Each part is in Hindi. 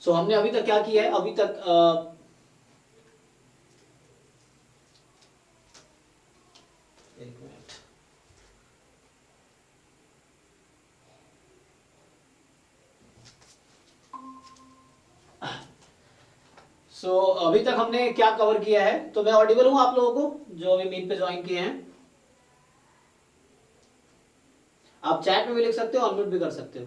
सो हमने अभी तक क्या किया है, अभी तक एक मिनट, सो अभी तक हमने क्या कवर किया है। तो मैं ऑडिबल हूं आप लोगों को जो अभी मीट पे ज्वाइन किए हैं? आप चैट में भी लिख सकते हो, अनम्यूट भी कर सकते हो।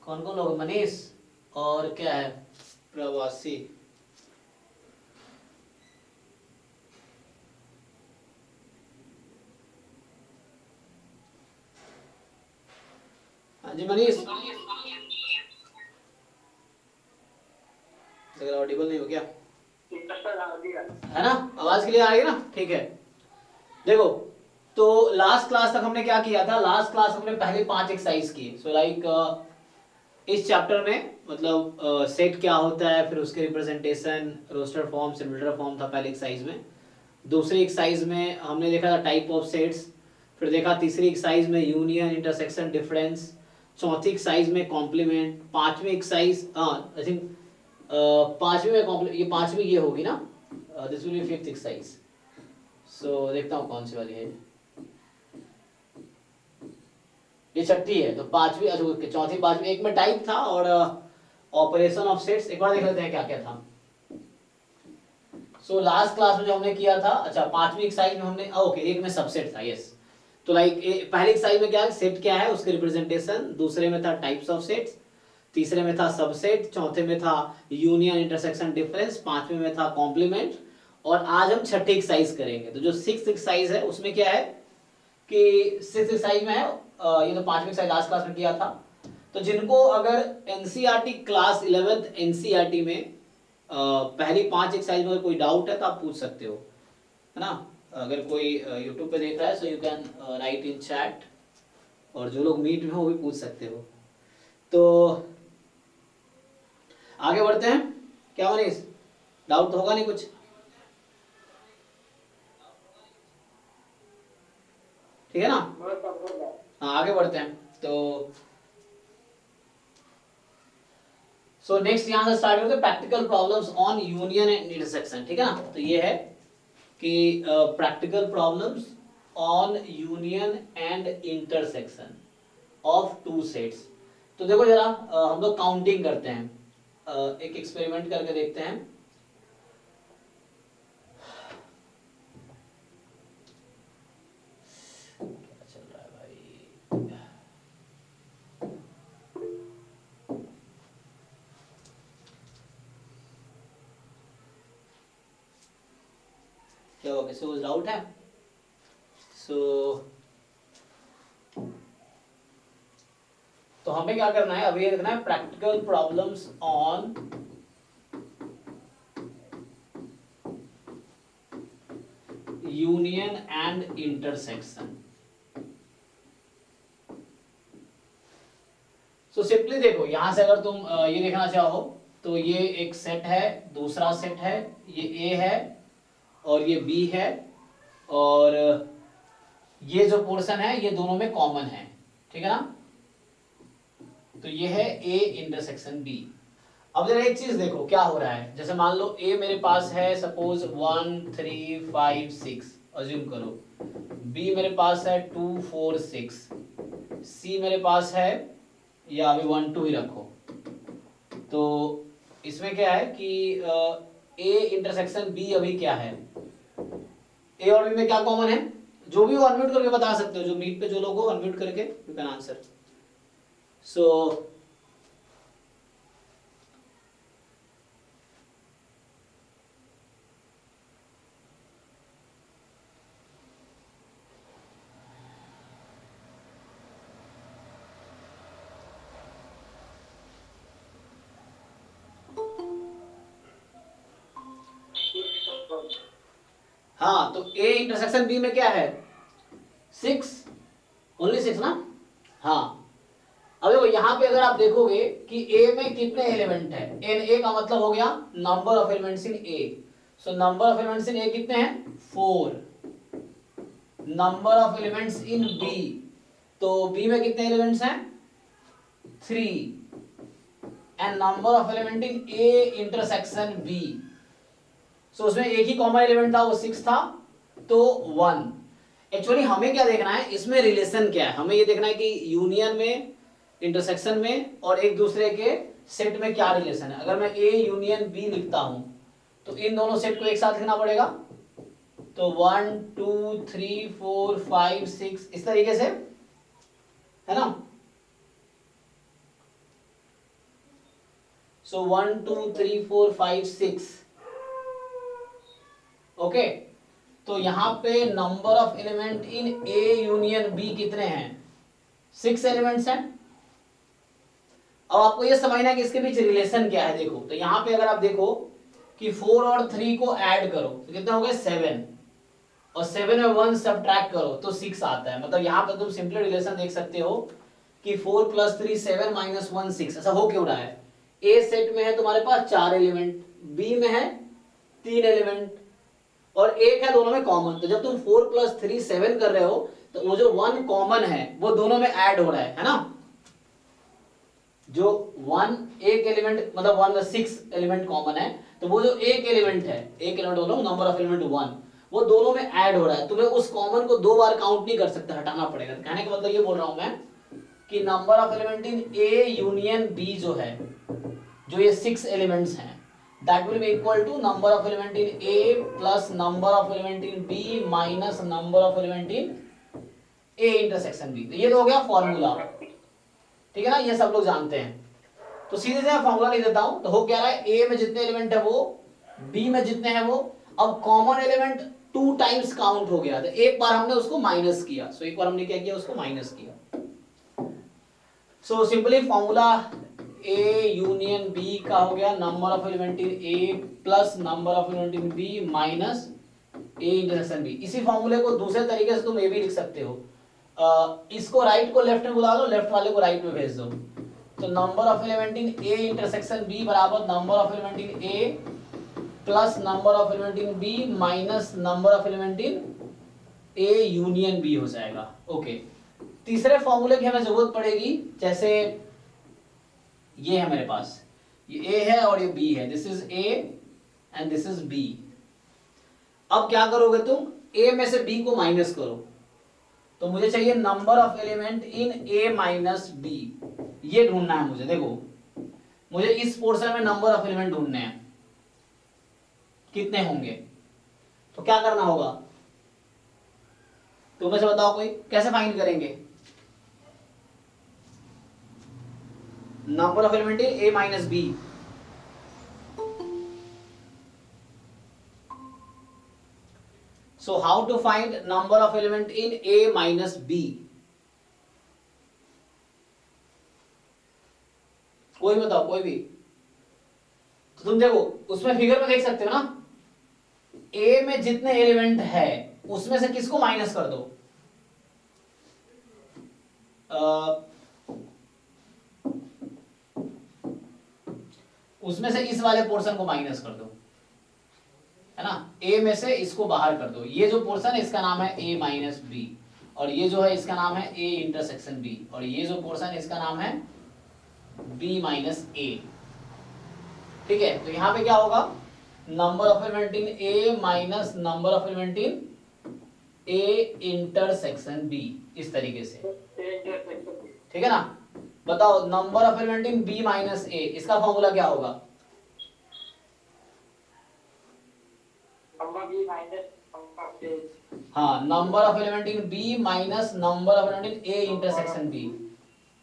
कौन कौन लोग? मनीष और क्या है, प्रवासी। हाँ जी मनीष, अगर ऑडिबल नहीं हो क्या है ना, आवाज क्लियर आ रही है ना? ठीक है। देखो, तो लास्ट क्लास तक हमने क्या किया था, लास्ट क्लास हमने पहले 5 एक्सरसाइज किए। सो लाइक इस चैप्टर में मतलब सेट क्या होता है, फिर उसके representation, roster form, cylinder form था पहले एक्सरसाइज में। दूसरी एक्सरसाइज में हमने देखा था टाइप ऑफ सेट्स, फिर देखा तीसरी एक्सरसाइज में यूनियन, इंटरसेक्शन, डिफरेंस, चौथी एक्सरसाइज में कॉम्प्लीमेंट, पांचवी एक्सरसाइज आई थिंक पांचवी में कॉम्प्लीमेंट, ये पांचवी ये होगी ना, this will be fifth exercise. So देखता हूँ कौन सी वाली है, ये छठी है। तो पांचवी, अच्छा चौथी पांचवी, एक में टाइप था और ऑपरेशन ऑफ सेट्स। एक बार देख लेते हैं क्या क्या था। सो लास्ट क्लास में जो हमने किया था, अच्छा पांचवी एक्सरसाइज में हमने ओके एक में सबसेट था, यस। तो लाइक पहली एक्सरसाइज में क्या है, सेट क्या है उसके रिप्रेजेंटेशन, दूसरे में था टाइप्स ऑफ सेट्स, तीसरे में था सबसेट, चौथे में था यूनियन, इंटरसेक्शन, डिफरेंस, पांचवे में था कॉम्प्लीमेंट, और आज हम छठी एक्सरसाइज करेंगे। तो जो सिक्स एक्सरसाइज है उसमें क्या है कि सिक्स एक्सरसाइज में है ये तो पांचवी एक्सरसाइज लास्ट क्लास में किया था। तो जिनको अगर एनसीईआरटी क्लास 11th एनसीईआरटी में पहली 5 एक्सरसाइज में कोई डाउट है तो आप पूछ सकते हो, है ना। अगर कोई यूट्यूब पे देख रहा है so you can write in chat, और जो लोग मीट में हो वो भी पूछ सकते हो। तो आगे बढ़ते हैं, क्या मनीष, डाउट तो होगा नहीं कुछ? ठीक है ना, हाँ आगे बढ़ते हैं। तो सो नेक्स्ट यहाँ से स्टार्ट करते हैं practical problems on union and intersection. ठीक है ना, तो ये है कि practical problems on union and intersection of two sets. तो देखो जरा हम लोग काउंटिंग करते हैं, एक एक्सपेरिमेंट करके देखते हैं। क्या चल रहा है भाई, क्या हुआ, किसी को डाउट है? सो तो हमें क्या करना है, अभी ये देखना है practical problems on union and intersection. So simply देखो, यहां से अगर तुम ये देखना चाहो तो ये एक सेट है, दूसरा सेट है, ये ए है और ये बी है, और ये जो पोर्शन है ये दोनों में कॉमन है। ठीक है ना, तो ये है ए इंटरसेक्शन बी। अब जरा एक चीज देखो क्या हो रहा है, जैसे मान लो ए मेरे पास है सपोज 1 3 5 6 अज्यूम करो, बी मेरे पास है 2 4 6, सी मेरे पास है, या अभी 1 2 ही रखो। तो इसमें क्या है कि ए इंटरसेक्शन बी अभी क्या है, ए और बी में क्या कॉमन है, जो भी वो अनम्यूट करके बता सकते हो, जो मीट पे जो लोग हो अनम्यूट करके यू कैन आंसर। सो हाँ, तो ए इंटरसेक्शन बी में क्या है, 6, ओनली 6 ना। हाँ, अब देखो यहाँ पे अगर आप देखोगे कि ए में कितने एलिमेंट है, एन, ए का मतलब हो गया number of elements in A. So number of elements in A कितने हैं, 4। Number of elements in B, तो बी में कितने एलिमेंट्स हैं, 3 and number of element in A intersection B. So उसमें एक ही कॉमन एलिमेंट था, वो 6 था, तो 1। एक्चुअली हमें क्या देखना है इसमें, रिलेशन क्या है, हमें ये देखना है कि यूनियन में, इंटरसेक्शन में और एक दूसरे के सेट में क्या रिलेशन है। अगर मैं ए यूनियन बी लिखता हूं तो इन दोनों सेट को एक साथ लिखना पड़ेगा, तो 1 2 3 4 5 6 इस तरीके से, है ना। So 1 2 3 4 5 6, okay. तो यहां पे number of element in A union B कितने हैं, 6 एलिमेंट्स हैं। अब आपको ये समझना है कि इसके बीच रिलेशन क्या है। देखो तो यहां पे अगर आप देखो कि 4 और 3 को ऐड करो तो कितने हो गए 7, और 7 में 1 सब्ट्रैक्ट करो तो 6 आता है। मतलब यहां पर तुम सिंपली रिलेशन देख सकते हो कि 4 + 3 7 - 1 6। ऐसा हो क्यों रहा है, ए सेट में है तुम्हारे पास 4 एलिमेंट, बी में है 3 एलिमेंट और एक है दोनों में कॉमन। तो जब तुम 4 + 3 7 कर रहे हो तो वो जो 1 कॉमन है वो दोनों में ऐड हो रहा है ना। जो 1 एक एलिमेंट, मतलब 1 में 6 एलिमेंट कॉमन है, तो वो जो एक एलिमेंट है, एक एलिमेंट बोलो नंबर ऑफ एलिमेंट 1, वो दोनों में ऐड हो रहा है। तुम्हें उस कॉमन को 2 बार काउंट नहीं कर सकते, हटाना पड़ेगा। कहने का मतलब ये बोल रहा हूं मैं कि number of element in A union B जो है, जो ये 6 एलिमेंट्स हैं, that will be equal to number of element in A plus number of element in B minus number of element in A intersection B। तो ये तो हो गया फॉर्मूला, ठीक है ना, ये सब लोग जानते हैं। तो सीधे से मैं फॉर्मूला लिख देता हूं। तो हो क्या रहा है, ए में जितने एलिमेंट है वो, बी में जितने हैं वो। अब कॉमन एलिमेंट 2 टाइम्स काउंट हो गया, तो एक बार हमने उसको माइनस किया। सो एक बार हमने क्या किया, उसको माइनस किया। So simply formula A union B का हो गया number of element in A plus number of element in B minus A intersection B. इसी फॉर्मूले को दूसरे तरीके से तुम ए भी लिख सकते हो। इसको राइट को लेफ्ट में बुला लो, लेफ्ट वाले को राइट में भेज दो। तो number of element in A intersection B बराबर number of element in A plus number of element in B minus number of element in A union B हो जाएगा। ओके, तीसरे फॉर्मूले की हमें जरूरत पड़ेगी। जैसे ये है मेरे पास, ये ए है और ये बी है, this is A and this is B. अब क्या करोगे तुम, ए में से बी को माइनस करो। तो मुझे चाहिए number of element in A minus B, ये ढूंढना है मुझे। देखो मुझे इस पोर्शन में नंबर ऑफ एलिमेंट ढूंढने हैं, कितने होंगे। तो क्या करना होगा, तुम में से बताओ कोई, कैसे फाइंड करेंगे number of element in A minus B. So how to find number of element in A minus B? कोई बताओ, कोई भी। तो तुम देखो उसमें फिगर में देख सकते हो ना, A में जितने एलिमेंट है उसमें से किसको माइनस कर दो, उसमें से इस वाले पोर्शन को माइनस कर दो, है ना। ए में से इसको बाहर कर दो। ये जो पोर्शन है इसका नाम है ए माइनस बी, और ये जो है इसका नाम है ए इंटरसेक्शन बी, और ये जो पोर्शन है इसका नाम है बी माइनस ए। ठीक है, तो यहां पे क्या होगा, number of element in A minus number of element in A intersection B, इस तरीके से। ठीक है ना। बताओ number of element in B minus A, इसका फॉर्मूला क्या होगा। हाँ, number of element in B minus number of element in A intersection B.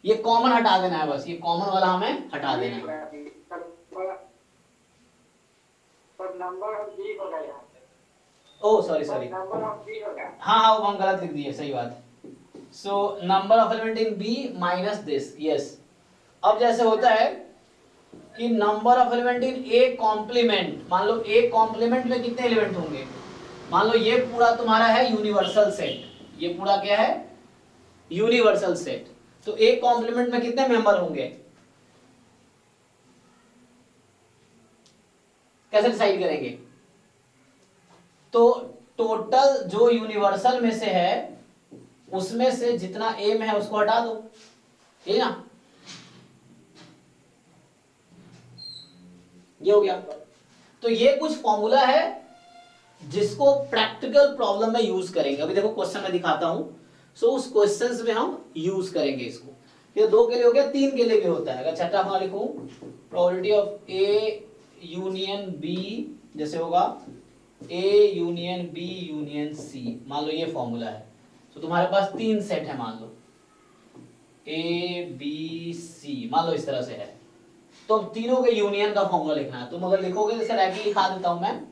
ये कॉमन हटा देना है, बस ये कॉमन वाला हमें हटा देना है। ओह सॉरी सॉरी, हाँ हाँ वो हम गलत लिख दिए, सही बात। So number of element in B minus this, yes. अब जैसे होता है कि number of element in A complement, मान लो ए कॉम्प्लीमेंट में कितने एलिमेंट होंगे। मान लो ये पूरा तुम्हारा है यूनिवर्सल सेट, ये पूरा क्या है, यूनिवर्सल सेट। तो ए कॉम्प्लीमेंट में कितने मेंबर होंगे, कैसे डिसाइड करेंगे। तो टोटल जो यूनिवर्सल में से है उसमें से जितना ए में है उसको हटा दो, ठीक है ना। ये हो गया। तो ये कुछ फॉर्मूला है जिसको प्रैक्टिकल प्रॉब्लम में यूज करेंगे। अभी देखो क्वेश्चन में दिखाता हूं। सो उस क्वेश्चंस में हम यूज करेंगे इसको। ये 2 के लिए हो गया, 3 के लिए भी होता है। अगर छठा फॉर्मूला लिखूं, probability of A union B, जैसे होगा A union B union C, मान लो ये फॉर्मूला है। तो तुम्हारे पास 3 सेट है, मान लो ए बी सी, मान लो इस तरह से है। तो तीनों के यूनियन का फॉर्मूला लिखना है। तुम अगर लिखोगे, जैसे रैखिक लिखा देता हूं मैं,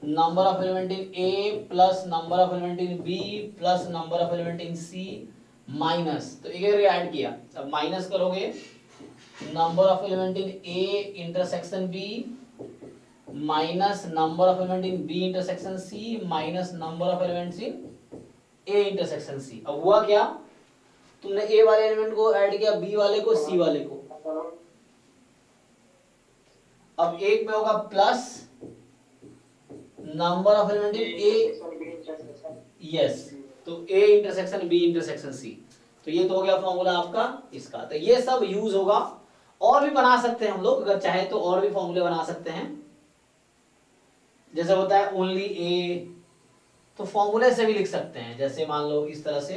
number of element in A plus number of element in B plus number of element in C minus, तो एक ऐड किया, अब माइनस करोगे number of element in A intersection B minus number of element in B intersection C minus number of elements in A intersection C. अब हुआ क्या, तुमने ए वाले एलिमेंट को ऐड किया बी वाले को, सी वाले को। अब एक में होगा plus number of element in A, yes, तो A intersection B intersection C. तो ये तो हो गया फॉर्मूला आपका इसका। तो ये सब यूज होगा। और भी बना सकते हैं हम लोग, अगर चाहे तो और भी फॉर्मूले बना सकते हैं। जैसे होता है ओनली ए, तो फॉर्मूले से भी लिख सकते हैं। जैसे मान लो इस तरह से,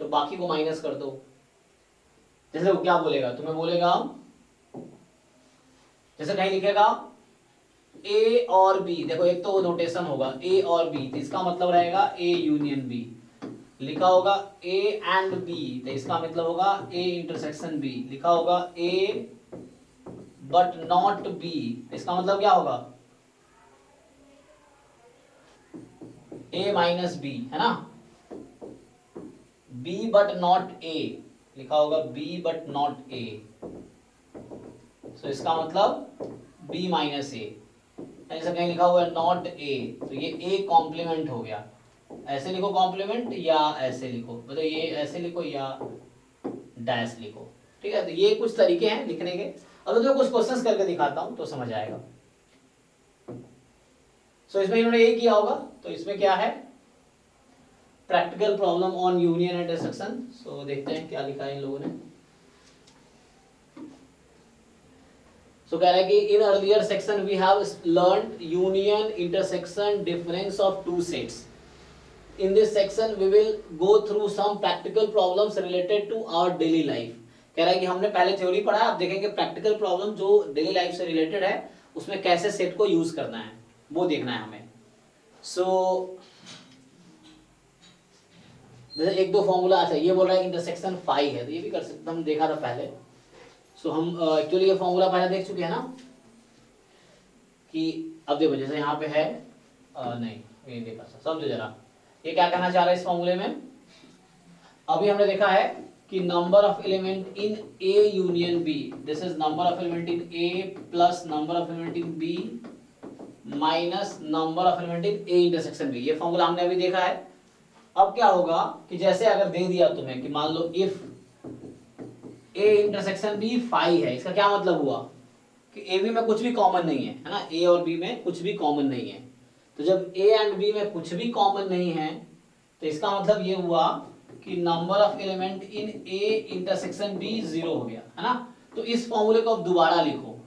तो बाकी को माइनस कर दो। जैसे वो क्या बोलेगा, तुम्हें बोलेगा, जैसे कहीं लिखेगा ए और बी, देखो एक तो वो नोटेशन होगा ए और बी, तो इसका मतलब रहेगा ए यूनियन बी। लिखा होगा ए एंड बी, तो इसका मतलब होगा ए इंटरसेक्शन बी। लिखा होगा ए बट नॉट बी, इसका मतलब क्या होगा, ए माइनस बी, है ना। बी बट नॉट ए, लिखा होगा बी बट नॉट ए, तो इसका मतलब बी माइनस ए। ऐसा कहीं लिखा हुआ है नॉट ए, तो ये ए कॉम्प्लीमेंट हो गया। ऐसे लिखो कॉम्प्लीमेंट, या ऐसे लिखो, मतलब ये ऐसे लिखो या डैश लिखो, ठीक है। तो ये कुछ तरीके हैं लिखने के। अब तो कुछ क्वेश्चंस करके दिखाता हूं तो समझ आएगा। सो इसमें इन्होंने यही किया होगा। तो इसमें क्या है, practical problem on union and intersection. So देखते हैं क्या लिखा है इन लोगों ने। So कह रहा है कि in earlier section we have learned union intersection difference of two sets. In this section we will go through some practical problems related to our daily life. कह रहा है कि हमने पहले थ्योरी पढ़ा है, अब देखेंगे प्रैक्टिकल प्रॉब्लम जो डेली लाइफ से रिलेटेड है उसमें कैसे सेट को यूज करना है, वो देखना है हमें। सो जैसे एक दो फॉर्मूला, अच्छा ये बोल रहा है इंटरसेक्शन फाई है, तो ये भी कर सकते, हम देखा था पहले। सो हम एक्चुअली ये फॉर्मूला पहले देख चुके हैं ना, कि अब देखो जैसे यहाँ पे है, नहीं ये देखा, समझो जरा ये क्या कहना चाह रहा है इस फॉर्मूले में। अभी हमने देखा है कि number of element in A union B, this is number of element in A plus number of element in B minus number of element in A intersection B. ये फॉर्मूला हमने अभी देखा है। अब क्या होगा कि जैसे अगर दे दिया तुम्हें कि मान लो if A intersection B phi है, इसका क्या मतलब हुआ कि ए बी में कुछ भी कॉमन नहीं है ना, ए और बी में कुछ भी कॉमन नहीं है। तो जब ए एंड बी में कुछ भी कॉमन नहीं है, तो इसका मतलब ये हुआ कि number of element in A intersection B 0 हो गया, है ना। तो इस फॉर्मूले को अब दोबारा लिखो,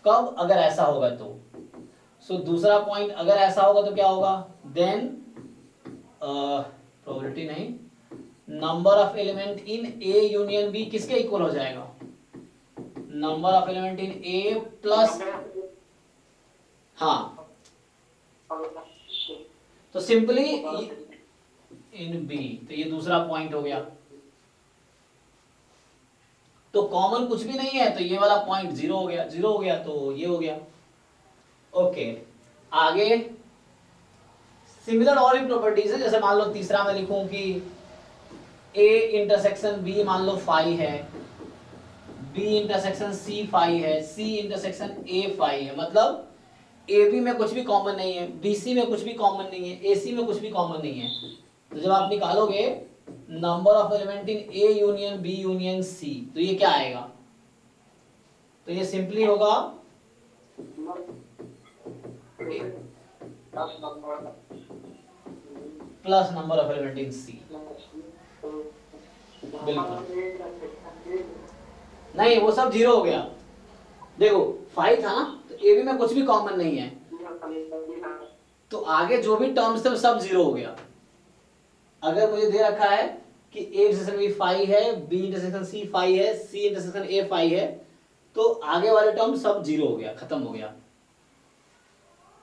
कब, अगर ऐसा होगा तो। सो दूसरा पॉइंट, अगर ऐसा होगा तो क्या होगा, देन प्रोबेबिलिटी नहीं, number of element in A union B किसके इक्वल हो जाएगा, number of element in A plus, हाँ, तो सिंपली इन बी, तो ये दूसरा पॉइंट हो गया। तो कॉमन कुछ भी नहीं है, तो ये वाला पॉइंट 0 हो गया, 0 हो गया तो ये हो गया। ओके, आगे सिमिलर और भी प्रॉपर्टीज है। जैसे मान लो तीसरा मैं लिखूं कि ए इंटरसेक्शन बी मान लो फाई है, बी इंटरसेक्शन सी फाई है, सी इंटरसेक्शन ए फाई है, मतलब ए बी में कुछ भी कॉमन नहीं है, बी सी में कुछ भी कॉमन नहीं है, ए सी में कुछ भी कॉमन नहीं है। तो जब आप निकालोगे number of element in A union B union C, तो ये क्या आएगा, तो ये सिंपली होगा plus number of element in C. बिल्कुल नहीं, वो सब 0 हो गया। देखो 5 था ना, तो ए बी में कुछ भी कॉमन नहीं है, तो आगे जो भी टर्म्स थे वो सब जीरो हो गया। अगर मुझे दे रखा है कि ए इंटरसेक्शन बी 5 है, बी इंटरसेक्शन सी 5 है, सी इंटरसेक्शन ए 5 है, तो आगे वाले टर्म सब जीरो हो गया, खत्म हो गया।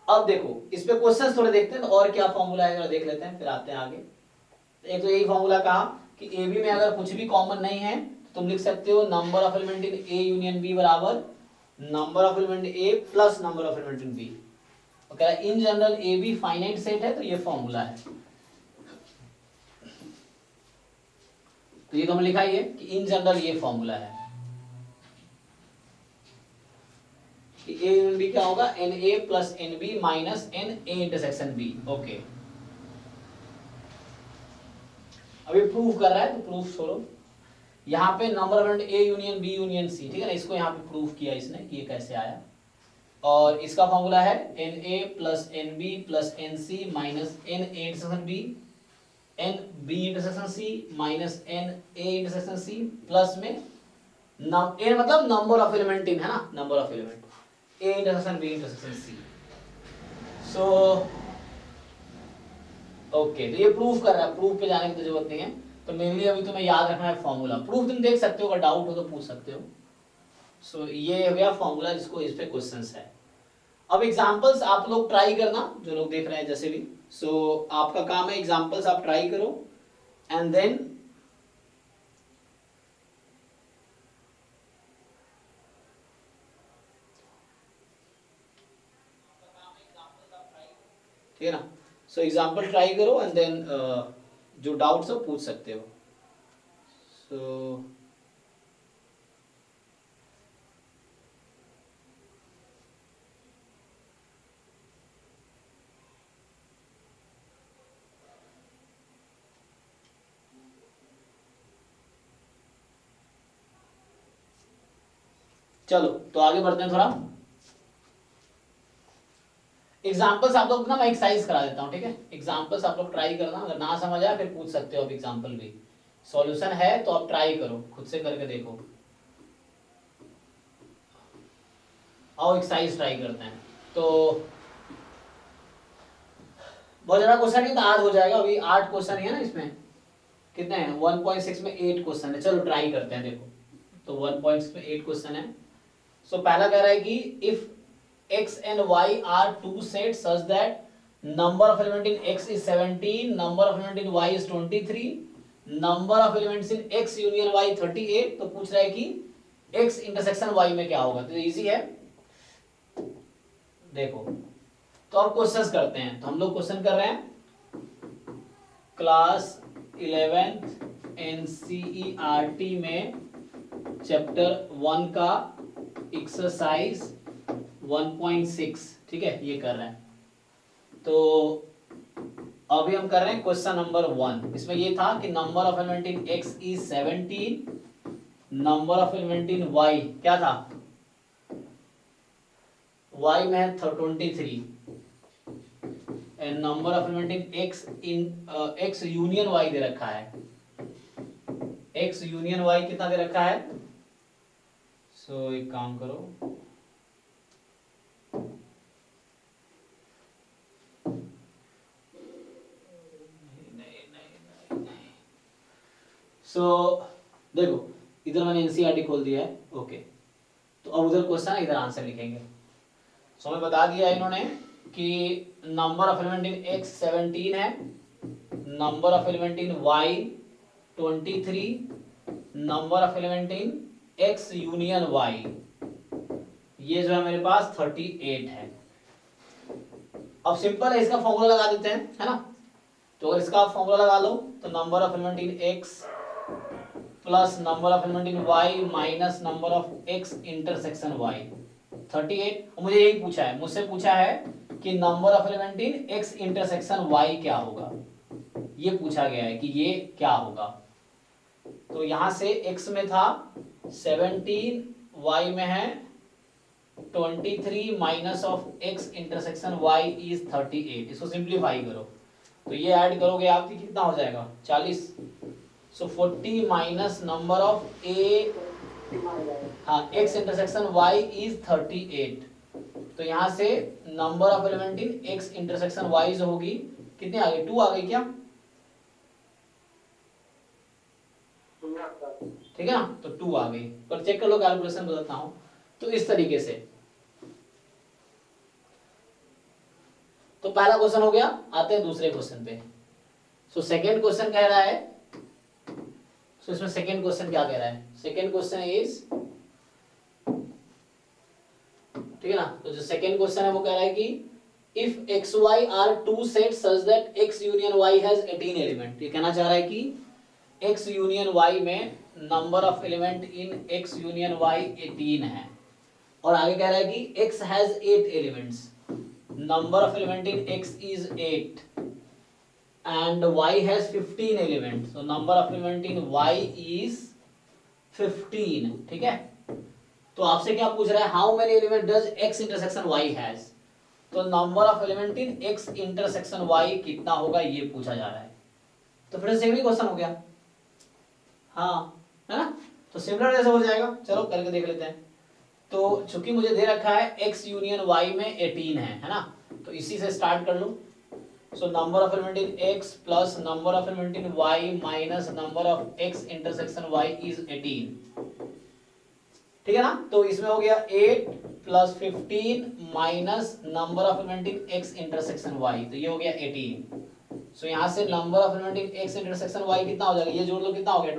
अब देखो इस पे क्वेश्चंस थोड़े देखते हैं, तो और क्या फॉर्मूला है जरा देख लेते हैं, फिर आते हैं आगे। एक तो यही फॉर्मूला कहा कि ए बी में अगर कुछ भी कॉमन नहीं है तो तुम लिख सकते हो number of element in A union B बराबर number of element A plus number of element in B. और कह रहा है in general A B finite set है, तो ये फॉर्मूला है। तो ये तो हमने लिखा ही है कि इन जनरल ये फॉर्मूला है कि ए यूनियन बी क्या होगा, n A plus n B minus n A intersection B. Okay, अभी प्रूफ कर रहा है तो प्रूफ छोड़ो। यहाँ पे number of element A union B union C, ठीक है ना, इसको यहाँ पे प्रूफ किया इसने कि ये कैसे आया। और इसका फॉर्मूला है n A plus n B plus n C minus n A intersection B, n B intersection C minus n A intersection C plus में एन मतलब नंबर ऑफ एलिमेंट इन, है ना, number of element A intersection B intersection C. So okay, तो ये प्रूफ कर रहा है, प्रूफ पे जाने की तो जरूरत नहीं है, तो मेरे लिए अभी तुम्हें याद रखना है फॉर्मूला। प्रूफ तुम देख सकते हो, अगर डाउट हो तो पूछ सकते हो। सो ये हो गया फॉर्मूला जिसको इस पे क्वेश्चंस है। अब एग्जांपल्स आप लोग ट्राई करना, जो लोग देख रहे हैं जैसे भी। सो आपका काम है एग्जांपल्स आप ट्राई करो एंड देन ठीक है ना। सो एग्जांपल ट्राई करो एंड देन जो डाउट्स हो पूछ सकते हो। सो चलो तो आगे बढ़ते हैं थोड़ा। एग्जांपल्स आप लोग ना मैं एक्सरसाइज करा देता हूं, ठीक है। एग्जांपल्स आप लोग ट्राई करना, अगर ना समझ आए फिर पूछ सकते हो आप एग्जांपल भी। सॉल्यूशन है तो आप ट्राई करो, खुद से करके देखो। आओ एक्सरसाइज ट्राई करते हैं। तो बहुत ज्यादा क्वेश्चन नहीं तो आज हो जाएगा, अभी 8 क्वेश्चन है ना इसमें, कितने हैं 1.6 में 8 क्वेश्चन है। चलो ट्राई करते हैं, देखो तो 1.6 में 8 क्वेश्चन है। सो पहला कह रहा है कि if x and y are two sets such that number of element in x is 17, number of element in y is 23, number of elements in x union y 38, तो पूछ रहा है कि x इंटरसेक्शन y में क्या होगा। तो इजी है, देखो तो अब क्वेश्चंस करते हैं। तो हम लोग क्वेश्चन कर रहे हैं क्लास 11th NCERT में चैप्टर 1 का एक्सरसाइज 1.6, ठीक है, ये कर रहे हैं। तो अभी हम कर रहे हैं क्वेश्चन नंबर 1। इसमें ये था कि number of element in x is 17, number of element in y क्या था, y में है 23, and number of element in x union y दे रखा है। x यूनियन y कितना दे रखा है। सो एक काम करो, सो देखो इधर मैंने एनसीईआरटी खोल दिया है। ओके, तो अब उधर क्वेश्चन है, इधर आंसर लिखेंगे। सो हमें बता दिया इन्होंने कि number of element in x 17 है, number of element in y 23, number of element in x union y ये जो है मेरे पास 38 है। अब सिंपल है, इसका फॉर्मूला लगा देते हैं, है ना। तो अगर इसका फॉर्मूला लगा लो तो number of element in x plus number of element in y minus number of x intersection y 38। मुझे यही पूछा है, मुझसे पूछा है कि number of element in x intersection y क्या होगा, ये पूछा गया है कि ये क्या होगा। तो यहां से x में था 17, y में है 23 minus of x intersection y is 38। इसको सिंप्लीफाई करो तो ये ऐड करोगे आप कि कितना हो जाएगा 40। सो 40 माइनस नंबर ऑफ a हाँ, x इंटरसेक्शन y इज 38। तो यहाँ से number of element in x intersection y जो होगी कितने आ गई, 2 आ गई क्या? ठीक है ना, तो 2 आ गई। पर चेक कर लो, कैलकुलेशन बताता हूं। तो इस तरीके से तो पहला क्वेश्चन हो गया। आते हैं दूसरे क्वेश्चन पे। सो सेकेंड क्वेश्चन कह रहा है, इसमें सेकेंड क्वेश्चन क्या कह रहा है? सेकेंड क्वेश्चन इज, ठीक है ना, तो जो सेकेंड क्वेश्चन है वो कह रहा है कि if X Y are two set such that X union Y has 18 element. ये कहना चाह रहा है कि एक्स यूनियन वाई में number of element in X union Y 18 है। और आगे कह रहा है कि X has 8 elements, number of element in X is 8 and y has 15 elements, so number of element in y is 15। ठीक है, तो आपसे क्या पूछ रहा है? How many element does x intersection y has. तो number of element in x intersection y कितना होगा ये पूछा जा रहा है। तो फिर सेम ही क्वेश्चन हो गया, हाँ है ना। तो सिमिलर जैसे हो जाएगा, चलो करके देख लेते हैं। तो चूंकि मुझे दे रखा है x यूनियन y में 18 है ना, तो इसी से स्टार्ट कर लो। So number of element in x plus number of element in y minus number of x intersection y is 18। ठीक है ना, तो इसमें हो गया 8 plus 15 minus number of element in x intersection y, तो ये हो गया 18। So यहाँ से number of element in x intersection y कितना हो जाएगा? ये जोड़ लो, कितना हो गया?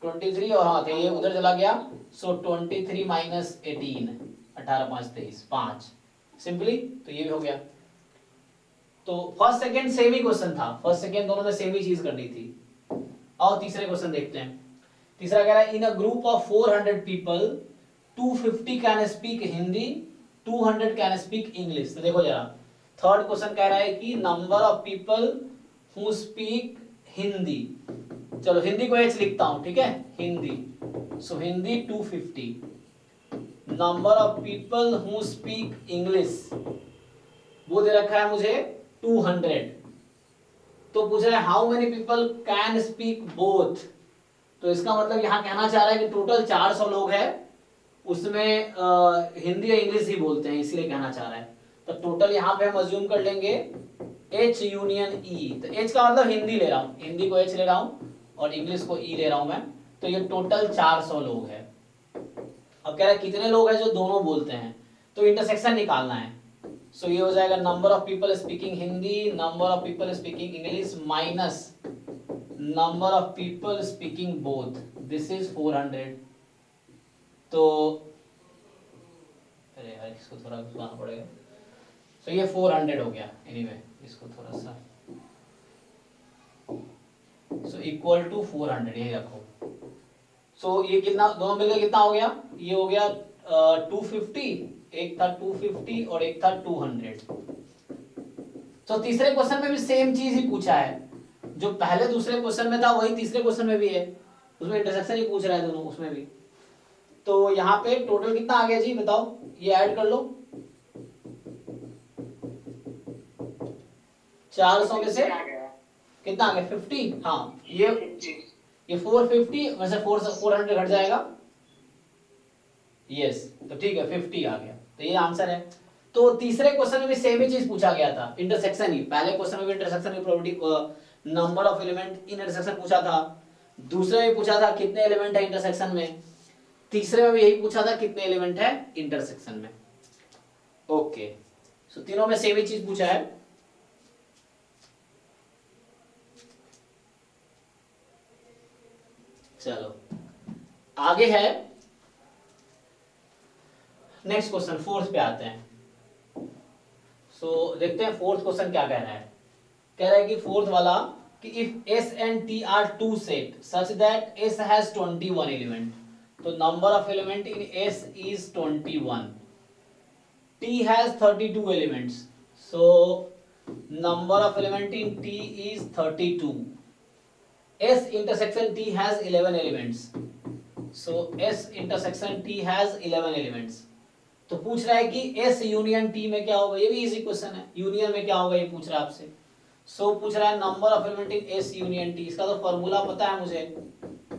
23 और हाँ, तो ये उधर चला गया। So 23 minus 18, 18 5 23 5, सिंपली तो ये भी हो गया। तो फर्स्ट सेकंड सेम ही क्वेश्चन था, फर्स्ट सेकंड दोनों में सेम ही चीज करनी थी। और तीसरे क्वेश्चन देखते हैं। तीसरा कह रहा है in a group of 400 people 250 can speak Hindi, 200 can speak English. तो देखो जरा, थर्ड क्वेश्चन कह रहा है कि number of people who speak Hindi, चलो हिंदी को एच लिखता हूं, ठीक है, Hindi. So Hindi 250, number of people who speak English वो दे रखा है मुझे 200। तो पूछ रहा है how many people can speak both. तो इसका मतलब यहां कहना चाह रहा है कि टोटल 400 लोग हैं, उसमें हिंदी या इंग्लिश ही बोलते हैं, इसीलिए कहना चाह रहा है। तो टोटल यहां पे हम अज्यूम कर लेंगे H यूनियन E। तो H का मतलब हिंदी ले रहा हूं, हिंदी को H ले रहा हूं और इंग्लिश को E ले रहा हूं मैं। तो ये टोटल 400 लोग हैं। अब कह रहा है कितने लोग हैं जो दोनों बोलते हैं, तो इंटरसेक्शन निकालना है। सो ये हो जाएगा number of people speaking Hindi, number of people speaking English minus number of people speaking both, this is 400। तो अरे यार इसको थोड़ा घुमाना पड़ेगा। सो ये 400 हो गया। एनीवे इसको थोड़ा सा, सो इक्वल टू 400 यही रखो। सो ये कितना दोनों मिलकर कितना हो गया? ये हो गया 250, एक था 250 और एक था 200। तो तीसरे क्वेश्चन में भी सेम चीज ही पूछा है, जो पहले दूसरे क्वेश्चन में था वही तीसरे क्वेश्चन में भी है, उसमें इंटरसेक्शन ही पूछ रहा है दोनों, उसमें भी। तो यहाँ पे टोटल कितना आ गया जी बताओ, ये ऐड कर लो। 400 में से कितना आ गया? 50। हाँ ये 450 में से 400 घट जाएगा। यस, तो ठीक है 50 आ गया, तो ये आंसर है। तो तीसरे क्वेश्चन में भी सेम ही चीज पूछा गया था, इंटरसेक्शन ही। पहले क्वेश्चन में भी इंटरसेक्शन की probability, number of element in intersection पूछा था, दूसरे में पूछा था कितने एलिमेंट है इंटरसेक्शन में, तीसरे में भी यही पूछा था कितने एलिमेंट है इंटरसेक्शन में। ओके, सो तीनों में सेम ही चीज पूछा है। चलो आगे है नेक्स्ट क्वेश्चन, फोर्थ पे आते हैं। सो देखते हैं फोर्थ क्वेश्चन क्या कह रहा है। कह रहा है कि फोर्थ वाला कि if S and T are two set such that S has 21 element, तो number of element in S is 21, T has 32 elements, so number of element in T is 32, S intersection T has 11 elements, so S intersection T has 11 elements। तो पूछ रहा है कि S यूनियन T में क्या होगा, ये भी इजी क्वेश्चन है, यूनियन में क्या होगा ये पूछ रहा है आपसे। सो पूछ रहा है number of element in S union T, इसका तो फॉर्मूला पता है मुझे,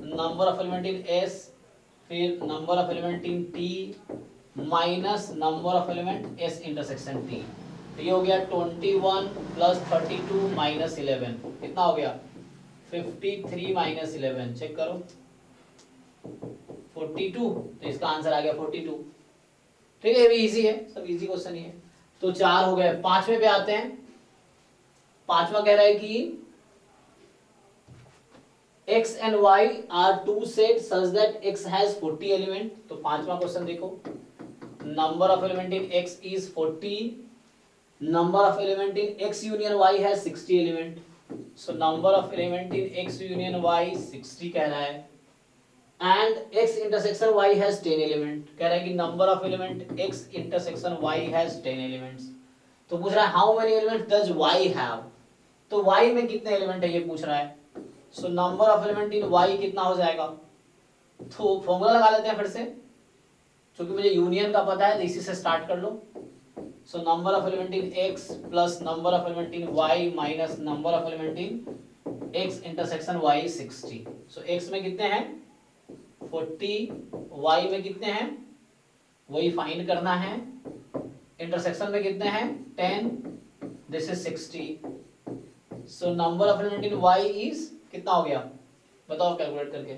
number of element in S, फिर number of element in T minus number of element S intersection T. तो ये हो गया 21 प्लस 32 माइनस 11, कितना हो गया 53 माइनस 11, चेक करो 42, तो इसका आंसर आ गया 42। ठीक है, ये भी इजी है, सब इजी क्वेश्चन ही है। तो 4 हो गए। पांचवे पे आते हैं। पांचवा कह रहा है कि x and y are two sets such that x has 40 element। तो पांचवा क्वेश्चन देखो, number of element in x is 40, number of element in x union y has 60 element, so number of element in x union y 60 कह रहा है, and x intersection y has 10 element, कह रहा है कि number of element x intersection y has 10 elements। तो पूछ रहा है how many elements does y have, तो y में कितने एलिमेंट है ये पूछ रहा है। सो number of element in y कितना हो जाएगा, तो फॉर्मूला लगा लेते हैं फिर से, क्योंकि मुझे यूनियन का पता है तो इसी से स्टार्ट कर लो। So number of element in x plus number of element in y minus number of element in x intersection y is 60। So x में कितने हैं 40, y में कितने हैं वही फाइंड करना है, इंटरसेक्शन में कितने हैं 10, this is 60। So number of element in y is कितना हो गया बताओ कैलकुलेट करके,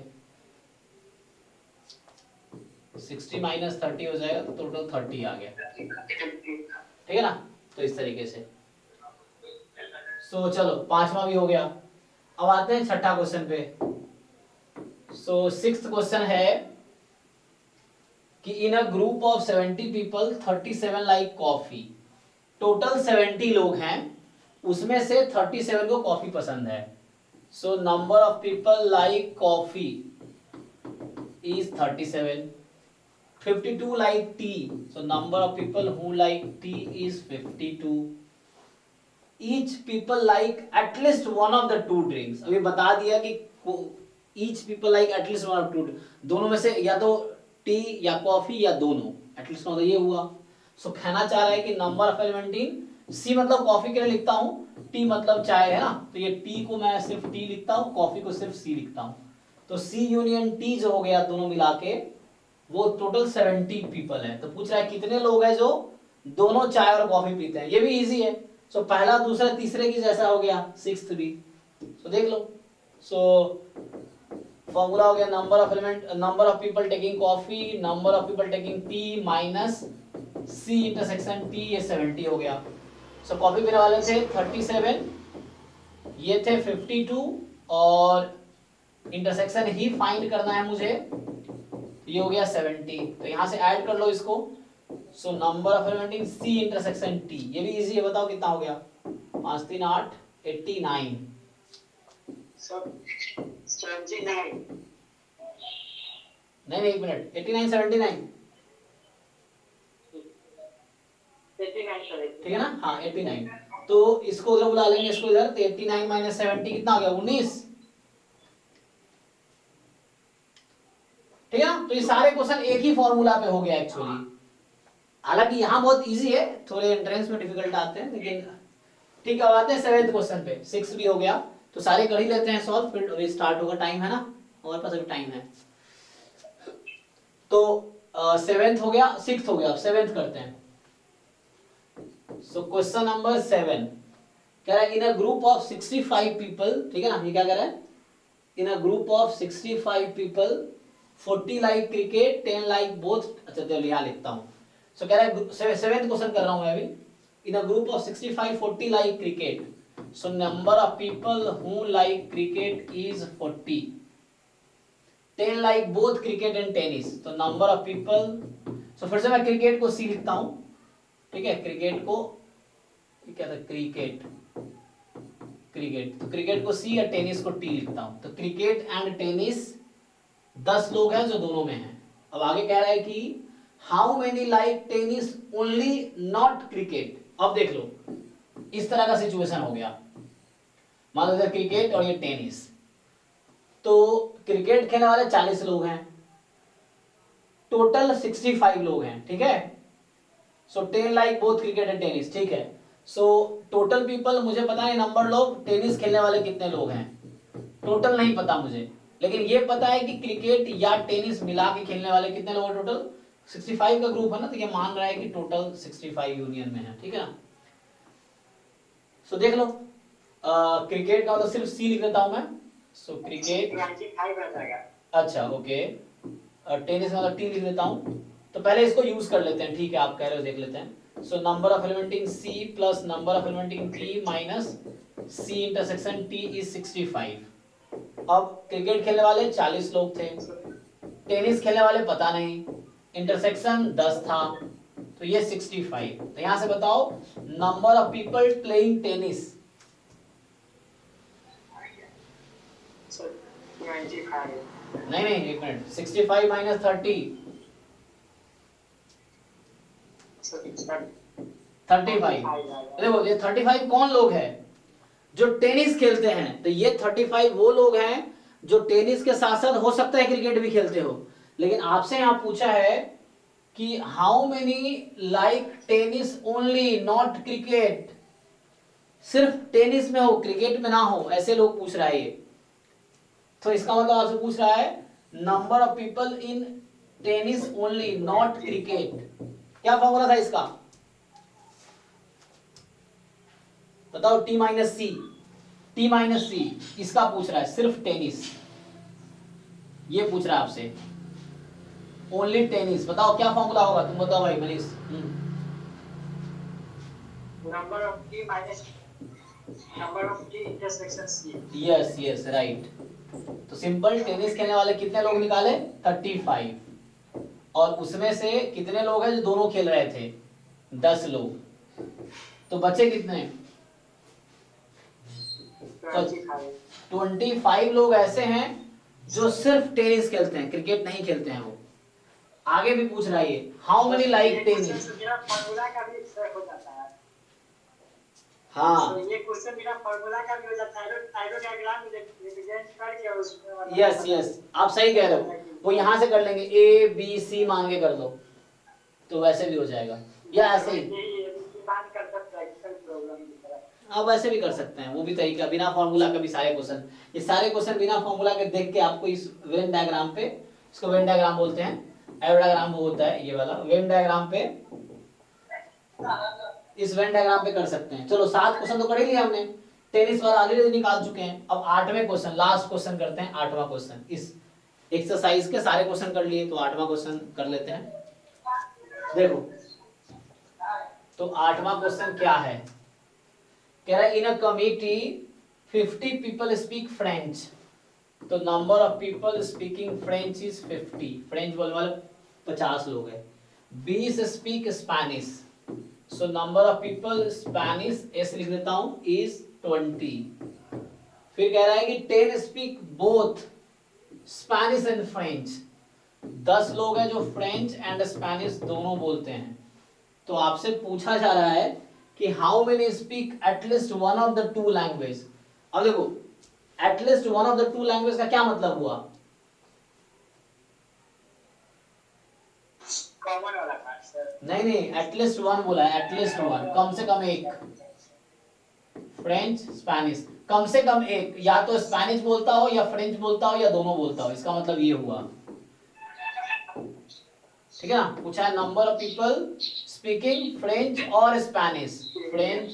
60 माइनस 30 हो जाएगा तो टोटल 30 आ गया, ठीक है ना। तो इस तरीके से सो चलो पांचवा भी हो गया। अब आते हैं छठा क्वेश्चन पे। सो सिक्स्थ क्वेश्चन है कि in a group of 70 people 37 like coffee, total 70 लोग हैं, उसमें से 37 को कॉफी पसंद है। सो number of people like coffee is 37, 52 like tea, so number of people who like tea is 52, each people like at least one of the two drinks। अभी बता दिया कि each people like at least one of two, दोनों में से या तो टी या कॉफी या दोनों, एटलीस्ट मतलब ये हुआ। सो कहना चाह रहा है कि नंबर ऑफ एलिमेंट इन सी मतलब कॉफी के लिए लिखता हूँ, टी मतलब चाय है ना, तो ये टी को मैं सिर्फ टी लिखता हूँ, कॉफी को सिर्फ सी लिखता हूँ। तो सी यूनियन टी जो हो गया दोनों मिला के वो टोटल 70 पीपल है। तो पूछ रहा है कितने लोग हैं जो दोनों चाय और कॉफी पीते हैं, ये भी इजी है। सो पहला दूसरा तीसरे की जैसा हो गया, सिक्स्थ भी। सो देख लो, सो फॉर्मूला हो गया number of element, number of people taking coffee, number of people taking tea minus C intersection T, ये 70 हो गया। सो कॉफी पीने वाले थे 37, ये थे 52 और इंटरसेक्शन ही फाइंड करना है मुझे, ये हो गया 70। तो यहां से ऐड कर लो इसको। So number of element in C intersection T, ये भी इजी है, बताओ कितना हो गया 5 3 8 89। नहीं एक मिनट, 89 79 ठीक है ना, हाँ 89। तो इसको उधर बुला लेंगे, इसको इधर, तो 89 माइनस 70 कितना हो गया 19, ठीक है ना। तो ये सारे क्वेश्चन एक ही फॉर्मूला पे हो गया एक्चुअली, हालांकि यहाँ बहुत इजी है, थोड़े एंट्रेंस में डिफिकल्ट आते हैं, लेकिन ठीक है। आते हैं सेवेंथ क्वेश्चन पे, 6 भी हो गया, तो सारे कर ही लेते हैं सॉल्व, फिर स्टार्ट होगा, टाइम है ना, हमारे पास अभी टाइम है। तो सेवेंथ हो गया, सिक्स्थ हो गया, अब सेवेंथ करते हैं। सो क्वेश्चन नंबर 7 कह रहा है in a group of 65 people, ठीक है ना, ये क्या कह रहा है, in a group of 65 people 40 like cricket 10 like both, अच्छा चलो यहाँ लिखता हूँ। सो कह रहा है सेवेंथ क्वेश्चन कर रहा हूँ मैं अभी, in a group of 65 40 like cricket, so number of people who like cricket is 40, 10 like both cricket and tennis, तो नंबर ऑफ पीपल, सो फिर से मैं क्रिकेट को सी लिखता हूँ, ठीक है, क्रिकेट को क्या था, क्रिकेट क्रिकेट, तो क्रिकेट को सी या टेनिस को टी लिखता हूं। तो क्रिकेट एंड टेनिस 10 लोग हैं जो दोनों में हैं। अब आगे कह रहा है कि how many like tennis only not cricket. अब देख लो इस तरह का सिचुएशन हो गया, मान लो क्रिकेट और ये टेनिस, तो क्रिकेट खेलने वाले 40 लोग हैं, टोटल 65 लोग हैं, ठीक है। सो 10 like both cricket and tennis, ठीक है। सो टोटल पीपल मुझे पता है, नंबर लोग टेनिस खेलने वाले कितने लोग हैं, टोटल नहीं पता मुझे, लेकिन ये पता है कि क्रिकेट या टेनिस मिला के खेलने वाले कितने लोग टोटल 65 का ग्रुप है ना, तो ये मान रहा है कि टोटल 65 यूनियन में है, ठीक है ना। सो देख लो, क्रिकेट का मतलब सिर्फ सी लिख देता हूं मैं, सो क्रिकेट, अच्छा ओके, टेनिस का मतलब टी लिख देता हूं। तो पहले इसको यूज कर लेते हैं, ठीक है, आप कह रहे हो देख लेते हैं। So number of element in C plus number of element in P minus C intersection T is 65। अब क्रिकेट खेलने वाले 40 लोग थे, टेनिस खेलने वाले पता नहीं, इंटरसेक्शन 10 था, तो ये 65। तो यहां से बताओ number of people playing tennis. 95। नहीं नहीं, एक मिनट, 65 माइनस 30, 35। देखो ये 35 कौन लोग हैं जो टेनिस खेलते हैं, तो ये 35 वो लोग हैं जो टेनिस के साथ साथ हो सकता है क्रिकेट भी खेलते हो। लेकिन आपसे यहां पूछा है कि how many like tennis only not cricket, सिर्फ टेनिस में हो क्रिकेट में ना हो, ऐसे लोग पूछ रहा है ये। तो इसका मतलब आपसे पूछ रहा है number of people in tennis only not cricket. क्या फॉर्मूला था इसका बताओ, टी माइनस सी, टी माइनस सी, इसका पूछ रहा है सिर्फ टेनिस, ये पूछ रहा है आपसे ओनली टेनिस। बताओ क्या फॉर्मूला होगा, तुम बताओ भाई Manish. Number of T minus number of T intersection C. Yes yes right. तो सिंपल, टेनिस खेलने वाले कितने लोग निकाले 35, और उसमें से कितने लोग हैं जो दोनों खेल रहे थे 10 लोग, तो बचे कितने 25 लोग ऐसे हैं जो सिर्फ टेनिस खेलते हैं, क्रिकेट नहीं खेलते हैं वो। आगे भी पूछ रहा है ये how many like tennis. Formula का भी हो जाता है। हाँ तो ये क्वेश्चन बिना फार्मूला का भी हो जाता है, टाइलो डायग्राम रिप्रेजेंट करके उसमें यस यस, आप सही कह रहे हो, वो यहां से कर लेंगे ए बी सी मान के कर दो, तो वैसे भी हो जाएगा, या ऐसे ही आप वैसे भी कर सकते हैं, वो भी तरीका बिना फॉर्मूला का भी सारे क्वेश्चन। ये सारे क्वेश्चन बिना फॉर्मूला के देख के आपको इस वेन डायग्राम पे, इसको वेन डायग्राम बोलते हैं, एरोडायग्राम वो होता है ये वाला, वेन डायग्राम पे, इस वेन डायग्राम पे कर सकते हैं। चलो 7 क्वेश्चन तो कर ही लिया हमने, टेनिस वाला ऑलरेडी निकाल चुके हैं। अब 8वें क्वेश्चन, लास्ट क्वेश्चन करते हैं, 8वां क्वेश्चन। इस एक्सरसाइज के सारे क्वेश्चन कर लिए, तो 8वां क्वेश्चन कर लेते हैं। देखो तो 8वां क्वेश्चन क्या है, कह रहा है in a committee 50 people speak French, तो number of people speaking French is 50, French बोलने वाले 50 लोग हैं। 20 speak Spanish, so number of people Spanish S लिख देता हूं इज 20। फिर कह रहा है कि 10 speak both Spanish and French, 10 लोग हैं जो फ्रेंच एंड स्पेनिश दोनों बोलते हैं। तो आपसे पूछा जा रहा है कि how many speak at least one of the two language. अब देखो at least one of the two language का क्या मतलब हुआ, कॉमन वाला पार्ट सर। नहीं नहीं, एटलीस्ट वन बोला है, एटलीस्ट वन, कम से कम एक, फ्रेंच स्पेनिश, कम से कम एक, या तो स्पेनिश बोलता हो या फ्रेंच बोलता हो या दोनों बोलता हो, इसका मतलब ये हुआ, ठीक है ना। पूछा है number of people speaking French और स्पेनिश, फ्रेंच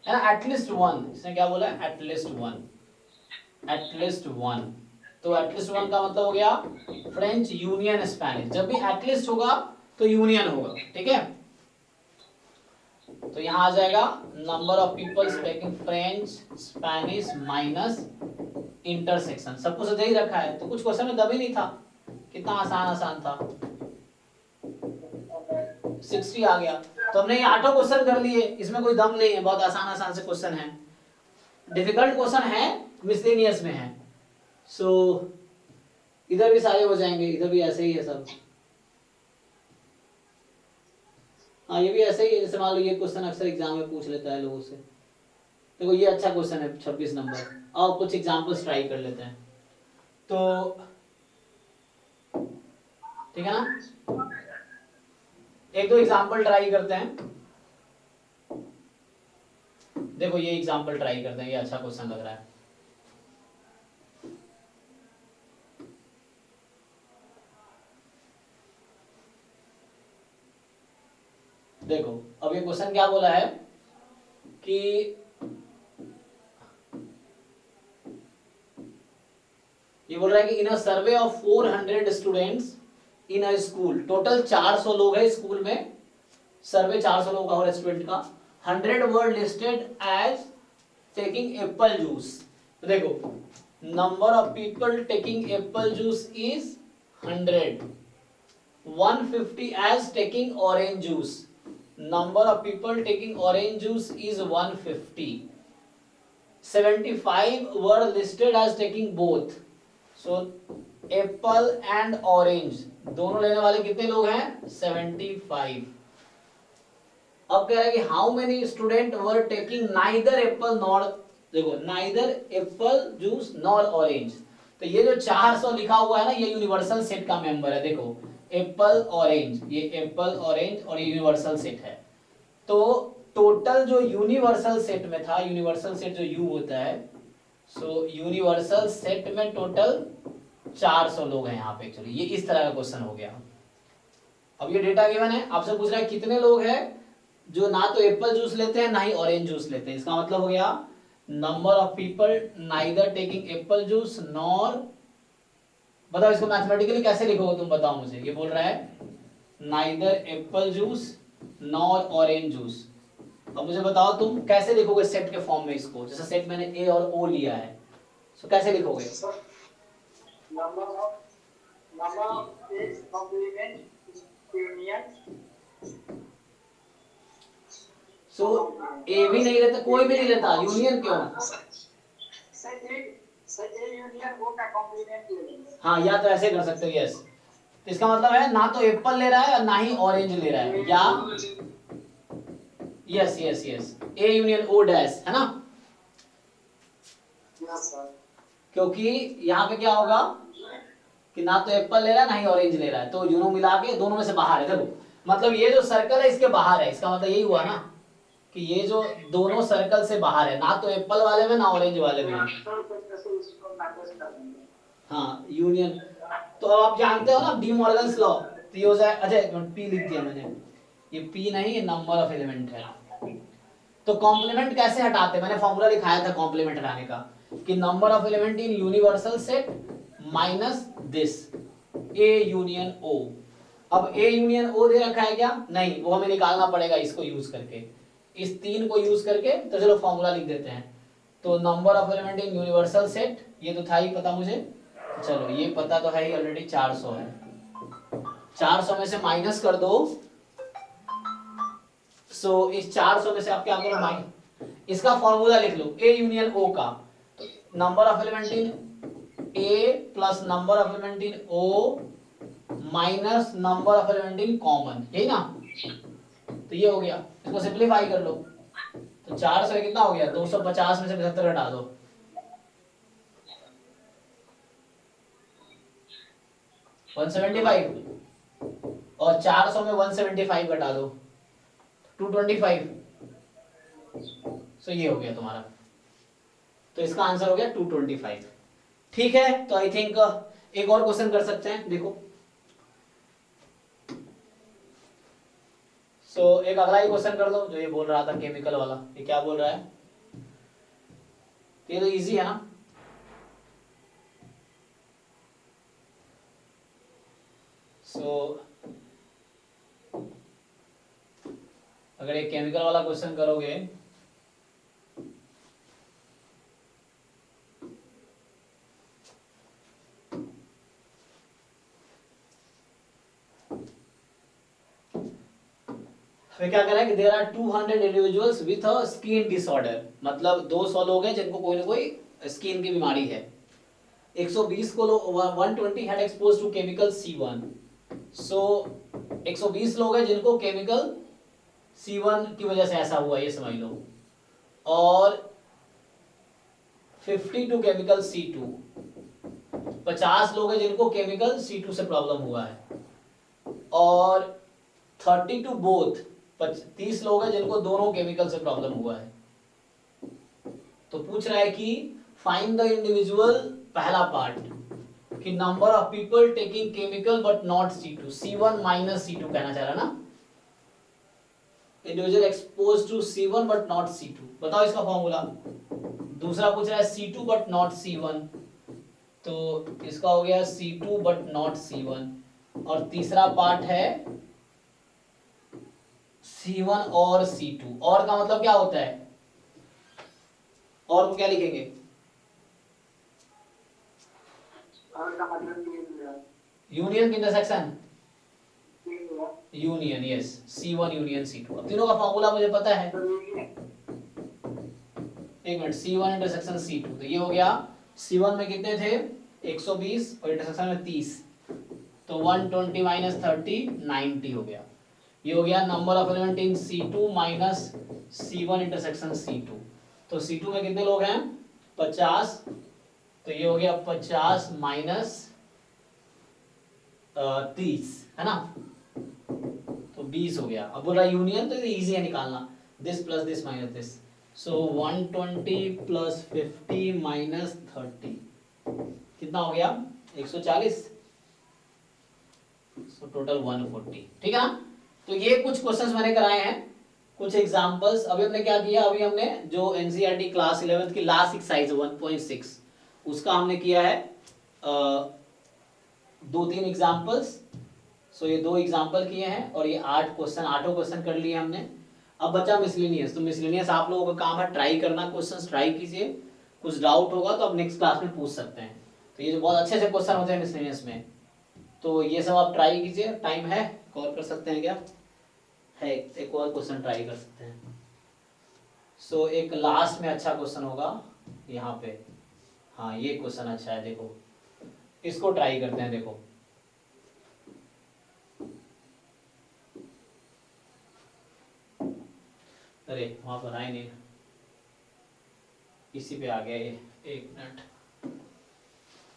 है ना, एटलीस्ट वन, इसने क्या बोला है एटलीस्ट वन, एटलीस्ट वन। तो एटलीस्ट वन का मतलब हो गया फ्रेंच यूनियन स्पेनिश, जब भी एटलीस्ट होगा तो यूनियन होगा, ठीक है। तो यहां आ जाएगा number of people speaking French Spanish minus intersection, सब कुछ दे ही रखा है, तो कुछ क्वेश्चन में दम ही नहीं था, कितना आसान आसान था, 60 आ गया। तो हमने ये 8 क्वेश्चन कर लिए, इसमें कोई दम नहीं है, बहुत आसान आसान से क्वेश्चन है, डिफिकल्ट क्वेश्चन है मिसलेनियस में है। सो इधर भी सारे हो जाएंगे, इधर भी ऐसे ही है सब। हाँ ये भी ऐसे ही है, जैसे मान लो ये क्वेश्चन अक्सर एग्जाम में पूछ लेता है लोगों से, देखो ये अच्छा क्वेश्चन है 26 नंबर, और कुछ एग्जाम्पल्स ट्राई कर लेते हैं, तो ठीक है ना, एक दो एग्जाम्पल ट्राई करते हैं। देखो ये एग्जाम्पल ट्राई करते हैं, ये अच्छा क्वेश्चन लग रहा है। देखो अब ये क्वेश्चन क्या बोला है कि ये बोल रहा है कि in a survey of 400 students in a school, total 400 लोग हैं स्कूल में, सर्वे 400 लोगों का हो रहा है स्टूडेंट का, 100 were listed as taking apple juice. तो देखो number of people taking apple juice is 100, 150 as taking orange juice, number of people taking orange juice is 150, 75 were listed as taking both, so apple and orange दोनों लेने वाले कितने लोग हैं 75। अब कह रहा है कि how many student were taking neither apple nor, देखो neither apple juice nor orange, तो ये जो 400 लिखा हुआ है ना ये यूनिवर्सल सेट का मेंबर है। देखो एप्पल ऑरेंज, ये एप्पल ऑरेंज और ये यूनिवर्सल सेट है, तो टोटल जो यूनिवर्सल सेट में था, यूनिवर्सल सेट जो यू होता है, सो यूनिवर्सल सेट में टोटल 400 लोग हैं यहाँ पे। एक्चुअली ये इस तरह का क्वेश्चन हो गया। अब ये डेटा गिवन है, आपसे पूछ रहा है कितने लोग हैं जो ना तो एप्पल जूस लेते हैं ना ही ऑरेंज जूस लेते हैं। इसका मतलब हो गया number of people neither taking apple juice nor, बताओ इसको मैथमेटिकली कैसे लिखोगे तुम बताओ मुझे। ये बोल रहा है neither apple juice nor orange juice. अब मुझे बताओ तुम कैसे लिखोगे सेट के फॉर्म में इसको, जैसे सेट मैंने ए और ओ लिया है, सो कैसे लिखोगे? number of is complement union, सो ए भी नहीं लेता, कोई भी नहीं लेता, यूनियन क्यों? सर ए यूनियन ओ का कॉम्प्लीमेंट ले लेंगे। हाँ या तो ऐसे कर सकते हो, यस। तो इसका मतलब है ना तो एप्पल ले रहा है और ना ही ऑरेंज ले रहा है, या yes yes yes A union O dash, है ना? Yes sir. क्योंकि यहाँ पे क्या होगा कि ना तो एप्पल ले रहा है ना ही ऑरेंज ले रहा है, तो दोनों मिला के दोनों में से बाहर है। देखो मतलब ये जो सर्कल है इसके बाहर है, इसका मतलब यही हुआ ना कि ये जो दोनों सर्कल से बाहर है, ना तो एप्पल वाले में ना ऑरेंज वाले में। हाँ यूनियन, तो अब आप जानते हो ना डी मॉर्गन्स लॉ, तो ये हो जाए, अच्छा पी लिख दिया मैंने, ये पी नहीं, ये नंबर ऑफ एलिमेंट है। तो कॉम्प्लीमेंट कैसे हटाते हैं, मैंने फॉर्मूला लिखाया था कॉम्प्लीमेंट हटाने का कि number of element in universal set minus this A union O. अब ए यूनियन ओ दे रखा है क्या? नहीं, वो हमें निकालना पड़ेगा इसको यूज करके, इस 3 को यूज करके। तो चलो फॉर्मूला लिख देते हैं। तो number of element in universal set, ये तो था ही पता मुझे, चलो ये पता तो है ही ऑलरेडी, 400 है। 400 में से माइनस कर दो, सो इस 400 में से आप क्या करो माइनस, इसका फॉर्मूला लिख लो ए यूनियन ओ का, तो number of element in A plus number of element in O minus number of element in common, यही ना? तो ये हो गया, इसको सिंपलीफाई कर लो। तो 400 कितना हो गया, 250 में से 75 घटा दो, 175, और 400 में 175 घटा दो 225, सो ये हो गया तुम्हारा। तो इसका आंसर हो गया 225। ठीक है, तो आई थिंक एक और क्वेश्चन कर सकते हैं, देखो। सो एक अगला ही क्वेश्चन कर दो जो ये बोल रहा था केमिकल वाला। ये क्या बोल रहा है? ये तो इजी है ना। सो अगर एक केमिकल वाला क्वेश्चन करोगे फिर क्या कह रहा है कि there are 200 individuals with a skin disorder, मतलब 200 लोग हैं जिनको कोई ना कोई स्किन की बीमारी है। 120 को लोग 120 had expose to chemical C1, so 120 लोग हैं जिनको केमिकल C1 की वजह से ऐसा हुआ, ये समझ लो, और 50 टू केमिकल C2, 50 लोग हैं जिनको केमिकल C2 से प्रॉब्लम हुआ है, और 30 टू बोथ, 30 लोग हैं जिनको दोनों केमिकल से प्रॉब्लम हुआ है। तो पूछ रहा है कि फाइंड द इंडिविजुअल, पहला पार्ट कि number of people taking chemical but not C2, C1 minus C2 कहना चाह रहा ना। Individual expose to C1 but not C2। बताओ इसका फॉर्मूला। दूसरा पूछ रहा है C2 बट नॉट C1, तो इसका हो गया C2 बट नॉट C1। और तीसरा पार्ट है C1 और C2। और का मतलब क्या होता है? और को क्या लिखेंगे? और का मतलब union intersection, union, yes, C1 union C2। अब तीनों का फॉर्मूला मुझे पता है। एक मिनट, C1 इंटरसेक्शन C2, तो ये हो गया C1 में कितने थे? 120 और इंटरसेक्शन में 30, तो 120 माइनस 30 90 हो गया। ये हो गया number of element in C2 minus C1 intersection C2। तो C2 में कितने लोग हैं? 50, तो ये हो गया 50 माइनस 30, है ना, तो 20 हो गया। अब बोल रहा यूनियन, तो इजी है निकालना, this plus this minus this, so 120 plus 50 minus 30 कितना हो गया? 140, सो टोटल 140। ठीक है ना। तो ये कुछ क्वेश्चंस मैंने कराए हैं, कुछ एग्जांपल्स। अभी हमने क्या किया, अभी हमने जो एनसीईआरटी क्लास 11th की लास्ट एक्सरसाइज 1.6 उसका हमने किया है 2-3 एग्जांपल्स। सो ये 2 एग्जांपल किए हैं और ये 8 क्वेश्चन, 8 क्वेश्चन कर लिए हमने। अब बचा मिसलेनियस। तो मिसलेनियस आप लोगों का काम है ट्राई करना, क्वेश्चंस ट्राई कीजिए, कुछ डाउट होगा तो आप नेक्स्ट क्लास में पूछ सकते हैं। तो ये जो बहुत अच्छे से क्वेश्चन होते हैं मिसलेनियस में, तो ये सब आप ट्राई कीजिए। टाइम है, कॉल कर सकते हैं क्या? है, एक और क्वेश्चन ट्राई कर सकते हैं। सो एक लास्ट में अच्छा क्वेश्चन होगा यहाँ पे। हाँ, ये क्वेश्चन अच्छा है, देखो इसको ट्राई करते हैं। देखो अरे वहां पर आए नहीं, इसी पे आ गया ये, एक मिनट।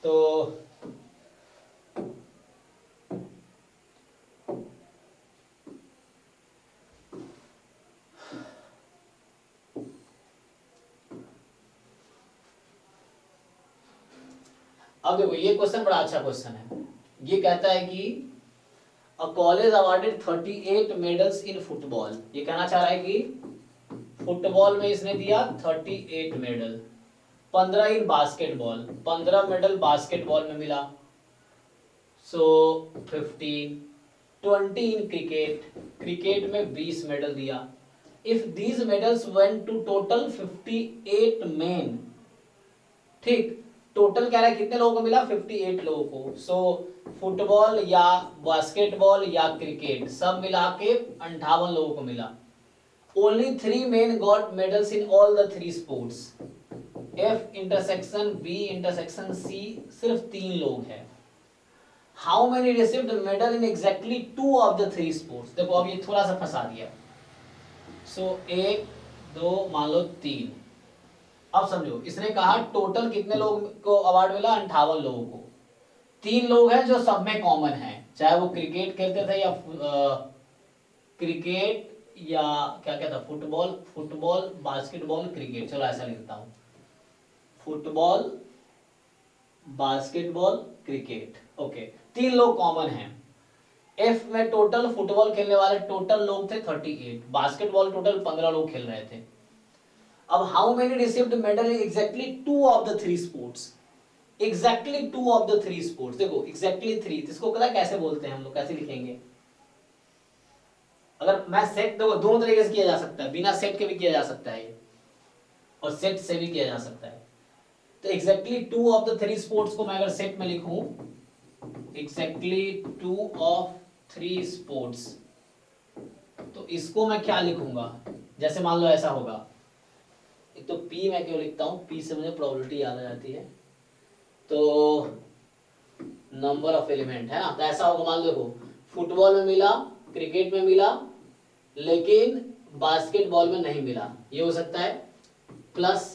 तो अब देखो ये क्वेश्चन बड़ा अच्छा क्वेश्चन है। ये कहता है कि a college awarded 38 medals in football. ये कहना चाह रहा है कि फुटबॉल में इसने दिया 38 मेडल, 15 इन बास्केटबॉल, 15 मेडल बास्केटबॉल में मिला, सो 15, 20 इन क्रिकेट, क्रिकेट में 20 मेडल दिया। If these medals went to total 58 men, ठीक, टोटल कह रहा है कितने लोगों को मिला? 58 लोगों को। सो फुटबॉल या बास्केटबॉल या क्रिकेट सब मिला के 58 लोगों को मिला। Only 3 main got medals in all the 3 sports. F intersection B intersection C, सिर्फ 3 लोग हैं। How many received medal in exactly 2 of the 3 sports. देखो अब ये थोड़ा सा फंसा दिया। सो 1 2 मान लो 3। अब समझो, इसने कहा टोटल कितने लोग को अवार्ड मिला? 58 लोगों को। 3 लोग हैं जो सब में कॉमन है, चाहे वो क्रिकेट खेलते थे या क्रिकेट या क्या क्या था, फुटबॉल, फुटबॉल बास्केटबॉल क्रिकेट, चलो ऐसा लिखता हूं, फुटबॉल बास्केटबॉल क्रिकेट। ओके, 3 लोग कॉमन हैं। एफ में टोटल फुटबॉल खेलने वाले टोटल लोग थे 38, बास्केटबॉल टोटल 15 लोग खेल रहे थे। अब how many received medal in exactly 2 of the 3 sports. Exactly 2 of the 3 sports, देखो एग्जैक्टली 3, इसको पता कैसे बोलते हैं हम लोग, कैसे लिखेंगे? अगर मैं सेट, देखो दोनों तरीके से किया जा सकता है, बिना सेट के भी किया जा सकता है और सेट से भी किया जा सकता है। तो एग्जैक्टली 2 ऑफ द 3 स्पोर्ट्स को मैं अगर सेट में लिखूं, एग्जैक्टली 2 ऑफ 3 स्पोर्ट्स, तो इसको मैं क्या लिखूंगा? जैसे मान लो ऐसा होगा, एक तो P मैं क्यों लिखता हूं, P से मुझे प्रोबेबिलिटी याद आ जाती है, तो नंबर ऑफ एलिमेंट है ना। तो ऐसा होगा, मान लो देखो फुटबॉल में मिला, क्रिकेट में मिला, लेकिन बास्केटबॉल में नहीं मिला, ये हो सकता है। प्लस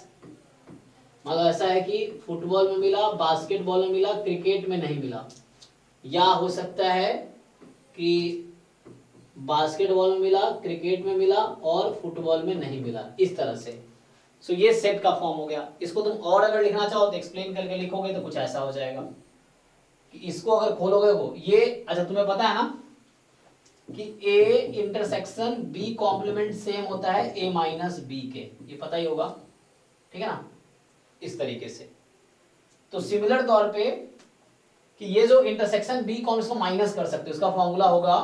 मान लो ऐसा है कि फुटबॉल में मिला, बास्केटबॉल में मिला, क्रिकेट में नहीं मिला। या हो सकता है कि बास्केटबॉल में मिला, क्रिकेट में मिला और फुटबॉल में नहीं मिला, इस तरह से। सो ये सेट का फॉर्म हो गया। इसको तुम और अगर लिखना चाहो तो एक्सप्लेन करके लिखोगे तो कुछ ऐसा हो जाएगा कि इसको अगर खोलोगे वो ये, अच्छा तुम्हें पता है ना कि A intersection B complement same होता है A माइनस बी के, ये पता ही होगा, ठीक है ना, इस तरीके से। तो सिमिलर तौर पे कि ये जो इंटरसेक्शन B को हम इसको माइनस कर सकते हैं, उसका फॉर्मूला होगा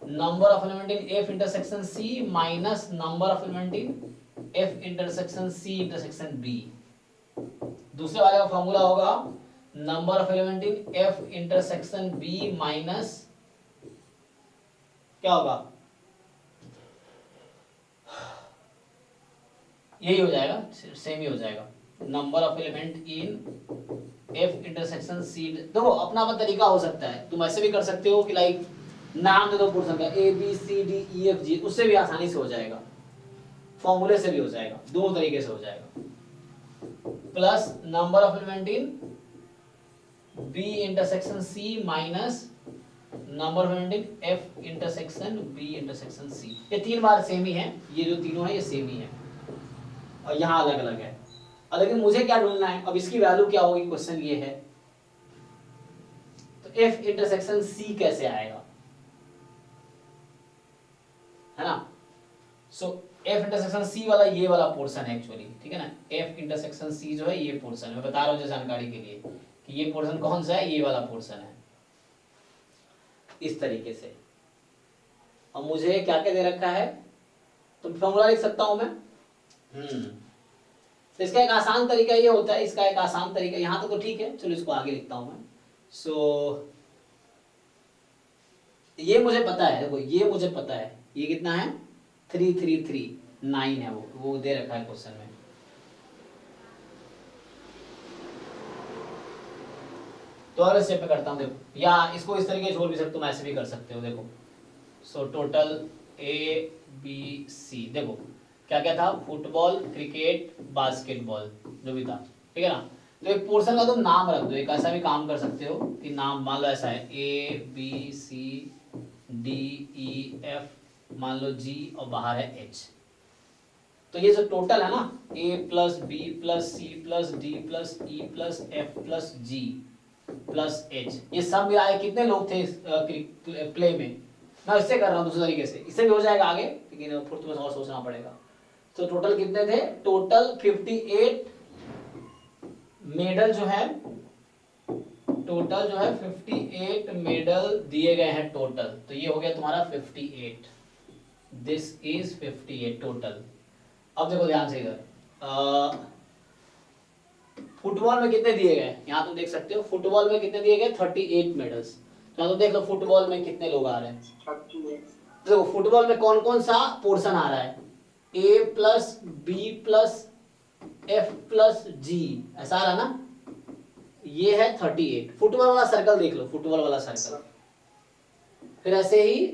number of element in F intersection C minus number of element in F intersection C intersection B। दूसरे वाले का फॉर्मूला होगा number of element in F intersection B minus क्या होगा, यही हो जाएगा, सेम ही हो जाएगा, number of element in F intersection C। देखो अपना अपना तरीका हो सकता है, तुम ऐसे भी कर सकते हो कि लाइक नाम दे दो पूर्ण संख्या A B C D E F G, उससे भी आसानी से हो जाएगा, फॉर्मूले से भी हो जाएगा, दोनों तरीके से हो जाएगा। Plus number of element in B intersection C minus number of element in F intersection B intersection C। ये तीन बार सेम ही है, ये जो तीनों है ये सेम ही है, और यहाँ अलग अलग है। और लेकिन मुझे क्या ढूंढना है, अब इसकी वैल्यू क्या होगी, क्वेश्चन ये है। तो F इंटरसेक्शन C कैसे आएगा, है ना। सो F इंटरसेक्शन C वाला ये वाला पोर्शन है एक्चुअली, ठीक है ना। F इंटरसेक्शन C जो है ये पोर्शन, मैं बता रहा हूँ जानकारी के लिए कि ये पोर्शन कौन सा है, ये वाला पोर्शन है, इस तरीके से। और मुझे क्या क्या दे रखा है, तो फॉर्मूला लिख सकता हूं मैं। तो इसका एक आसान तरीका ये होता है, इसका एक आसान तरीका, यहां तो ठीक है, चलो इसको आगे लिखता हूं मैं। सो ये मुझे पता है, देखो ये मुझे पता है, ये कितना है 3339 है, वो दे रखा है क्वेश्चन में। तो अगर स्टेप पे करता हूँ, देखो, या इसको इस तरीके छोड़ भी सकते हो, तुम ऐसे भी कर सकते हो, देखो। So total A B C, देखो क्या क्या था, फुटबॉल क्रिकेट बास्केटबॉल जो भी था, ठीक है ना। तो एक पोर्शन का तुम नाम रख दो, एक ऐसा भी काम कर सकते हो कि नाम मान लो ऐसा है A B C D E F, मान लो G और बाहर है H। तो ये जो टोटल है ना A plus B plus C plus D plus E plus F plus G plus H, ये सब मिलाए कितने लोग थे इस प्ले में। मैं इससे कर रहा हूँ दूसरे तरीके से, इससे भी हो जाएगा आगे, लेकिन फिर तुम्हें और सोचना पड़ेगा। तो टोटल कितने थे, टोटल 58 मेडल जो है, टोटल जो है 58 मेडल दिए गए हैं टोटल। तो ये हो गया तुम्हारा 58, दिस इज 58 टोटल। अब देखो ध्यान से इधर, फुटबॉल में कितने दिए गए, यहाँ तुम देख सकते हो फुटबॉल में कितने दिए गए 38 मेडल्स। तो देख लो फुटबॉल में कितने लोग आ रहे हैं। तो देखो फुटबॉल में कौन कौन सा पोर्शन आ रहा है, A plus B plus F plus G, ऐसा आ रहा ना, ये है 38। फुटबॉल वाला सर्कल देख लो, फुटबॉल वाला सर्कल। फिर ऐसे ही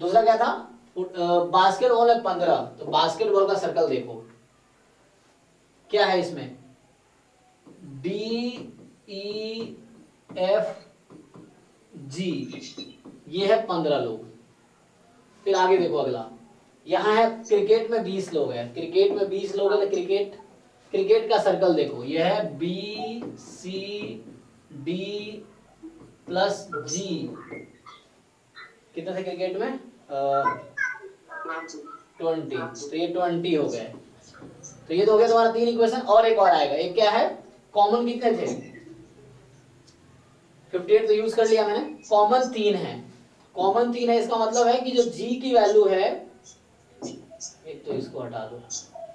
दूसरा क्या था, बास्केटबॉल है 15, तो बास्केटबॉल का सर्कल देखो क्या है इसमें, D E F G, ये है 15 लोग। फिर आगे देखो अगला, यहाँ है क्रिकेट में 20 लोग हैं, क्रिकेट में 20 लोग हैं, तो क्रिकेट का सर्कल देखो, ये है B C D plus G, कितने थे क्रिकेट में 20, तो ये 20 हो गए। तो ये तो हो गया तुम्हारा 3 इक्वेशन, और एक और आएगा, एक क्या है, कॉमन कितने थे 58 तो यूज कर लिया मैंने, कॉमन 3 है, कॉमन 3 है, इसका मतलब है कि जो G की वैल्यू है, एक तो इसको हटा दो,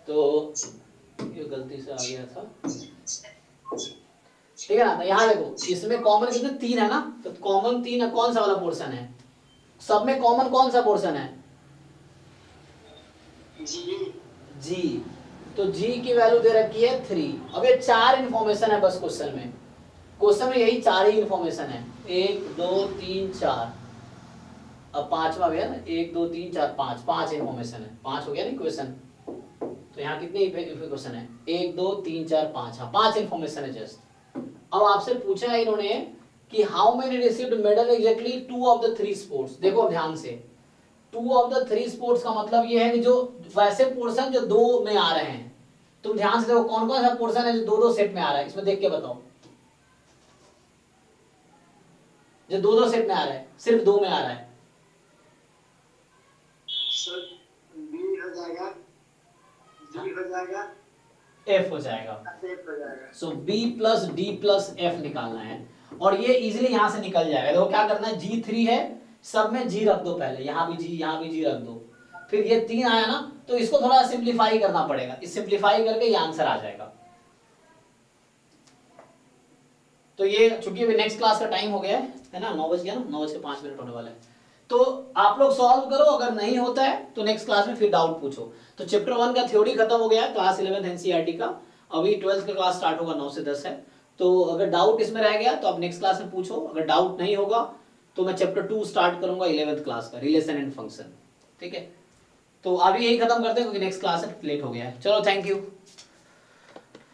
तो ये गलती से आ गया था, ठीक है ना। तो यहाँ देखो इसमें कॉमन कितने 3 है ना, तो कॉमन 3 है, कौन सा वाला पोर्शन है, सब में कॉमन कौन सा पोर्शन है, G। तो G की वैल्यू दे रखी है 3। अब ये 4 इंफॉर्मेशन है बस क्वेश्चन में, क्वेश्चन में यही 4 ही इंफॉर्मेशन है, 1 2 3 4, अब पांचवा भी है ना, 1 2 3 4 5, 5 इंफॉर्मेशन है, 5 हो गया ना क्वेश्चन। तो यहाँ कितने क्वेश्चन है, 1 2 3 4 5, हाँ 5 इंफॉर्मेशन है जस्ट। अब आपसे पूछा है इन्होंने कि how many received medal exactly 2 of the 3 sports. देखो ध्यान से, 2 ऑफ द 3 स्पोर्ट्स का मतलब ये है कि जो वैसे पोर्शन जो 2 में आ रहे हैं, तुम ध्यान से देखो कौन कौन सा पोर्शन है जो 2 2 सेट में आ रहा है, इसमें देख के बताओ। जो दो दो सेट में आ रहा है, सिर्फ दो में आ रहा है। सर बी हो जाएगा, डी हो जाएगा, एफ हो जाएगा। एफ हो जाएगा। So B plus D plus F निकालना है, और ये इजीली यहां से निकल जाएगा। देखो क्या करना है, G3 है, सब में G रख दो पहले, यहां भी G, यहां भी G रख दो, फिर ये 3 आया ना, तो इसको थोड़ा सिंप्लीफाई करना पड़ेगा, इस सिंप्लीफाई करके ये आंसर आ जाएगा। तो ये चूंकि अभी नेक्स्ट क्लास का टाइम हो गया है ना, 9 बज गया ना, 9:05 होने वाला है, तो आप लोग सॉल्व करो, अगर नहीं होता है तो नेक्स्ट क्लास में फिर डाउट पूछो। तो चैप्टर 1 का थ्योरी खत्म हो गया है, क्लास 11th एनसीईआरटी का, अभी 12th का क्लास स्टार्ट होगा 9 से 10 है। तो अगर डाउट इसमें रह गया तो आप नेक्स्ट क्लास में पूछो, अगर डाउट नहीं होगा तो मैं चैप्टर 2 स्टार्ट करूंगा 11th क्लास का, रिलेशन एंड फंक्शन। ठीक है, तो अभी यही खत्म करते हैं क्योंकि नेक्स्ट क्लास है, लेट हो गया है। चलो, थैंक यू।